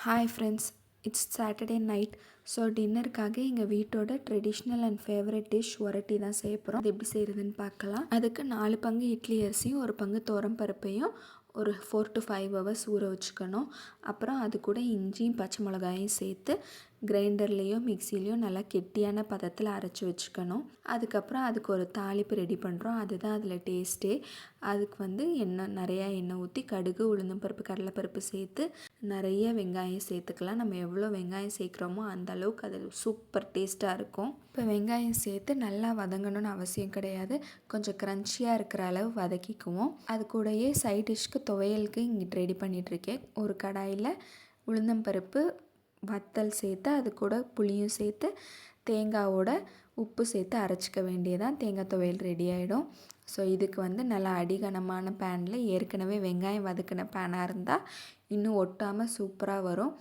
Hi friends, it's Saturday night. So டின்னருக்காக எங்கள் வீட்டோட traditional and favourite dish oratti தான் செய்ய போகிறோம். அது எப்படி செய்கிறதுன்னு பார்க்கலாம். அதுக்கு 4 பங்கு இட்லி அரிசியும் 1 பங்கு துவரம் பருப்பையும் ஒரு 4 to 5 hours ஊற வச்சுக்கணும். அப்புறம் அது கூட இஞ்சியும் பச்சை மிளகாயும் சேர்த்து கிரைண்டர்லேயோ மிக்சிலேயோ நல்லா கெட்டியான பதத்தில் அரைச்சி வச்சுக்கணும். அதுக்கப்புறம் அதுக்கு ஒரு தாளிப்பு ரெடி பண்ணுறோம். அதுதான் அதில் டேஸ்ட்டே. அதுக்கு நிறையா எண்ணெய் ஊற்றி கடுகு, உளுந்தம்பருப்பு, கடலைப்பருப்பு சேர்த்து நிறைய வெங்காயம் சேர்த்துக்கலாம். நம்ம எவ்வளோ வெங்காயம் சேர்க்குறோமோ அந்த அளவுக்கு அது சூப்பர் டேஸ்ட்டாக இருக்கும். இப்போ வெங்காயம் சேர்த்து நல்லா வதங்கணும்னு அவசியம் கிடையாது. கொஞ்சம் க்ரன்ச்சியாக இருக்கிற அளவு வதக்கிக்குவோம். அது கூடயே சைட் டிஷ்க்கு துவையலுக்கு இங்கே ரெடி பண்ணிகிட்ருக்கேன். ஒரு கடாயில் உளுந்தம்பருப்பு, வத்தல் சேர்த்து அது கூட புளியும் சேர்த்து தேங்காவோட உப்பு சேர்த்து அரைச்சிக்க வேண்டியதான். தேங்காய் துவையல் ரெடி ஆகிடும். ஸோ இதுக்கு நல்லா அடிகனமான பேனில் ஏற்கனவே வெங்காயம் வதக்கின பேனாக இருந்தால் இன்னும் ஒட்டாமல் சூப்பராக வரும்.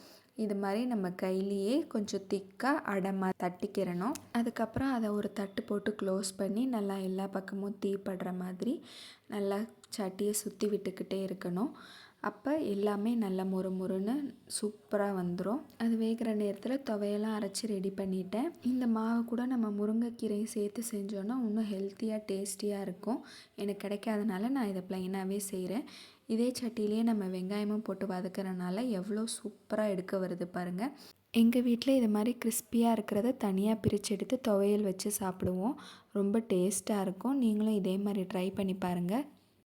இது மாதிரி நம்ம கையிலேயே கொஞ்சம் திக்காக அடமாக தட்டிக்கிறணும். அதுக்கப்புறம் அதை ஒரு தட்டு போட்டு க்ளோஸ் பண்ணி நல்லா எல்லா பக்கமும் தீப்படுற மாதிரி நல்லா சட்டியை சுற்றி விட்டுக்கிட்டே இருக்கணும். அப்போ எல்லாமே நல்லா முறுமுறுன்னு சூப்பராக வந்துடும். அது வேகிற நேரத்தில் துவையெல்லாம் அரைச்சி ரெடி பண்ணிட்டேன். இந்த மாவு கூட நம்ம முருங்கைக்கீரையும் சேர்த்து செஞ்சோன்னா இன்னும் ஹெல்த்தியாக டேஸ்டியாக இருக்கும். எனக்கு கிடைக்காதனால நான் இதை ப்ளைனாகவே செய்கிறேன். இதே சட்டியிலே நம்ம வெங்காயமும் போட்டு வதக்கிறனால எவ்வளோ சூப்பராக எடுக்க வருது பாருங்கள். எங்கள் வீட்டில் இது மாதிரி கிறிஸ்பியாக இருக்கிறத தனியாக பிரித்து எடுத்து துவையல் வச்சு சாப்பிடுவோம். ரொம்ப டேஸ்ட்டாக இருக்கும். நீங்களும் இதே மாதிரி ட்ரை பண்ணி பாருங்கள்.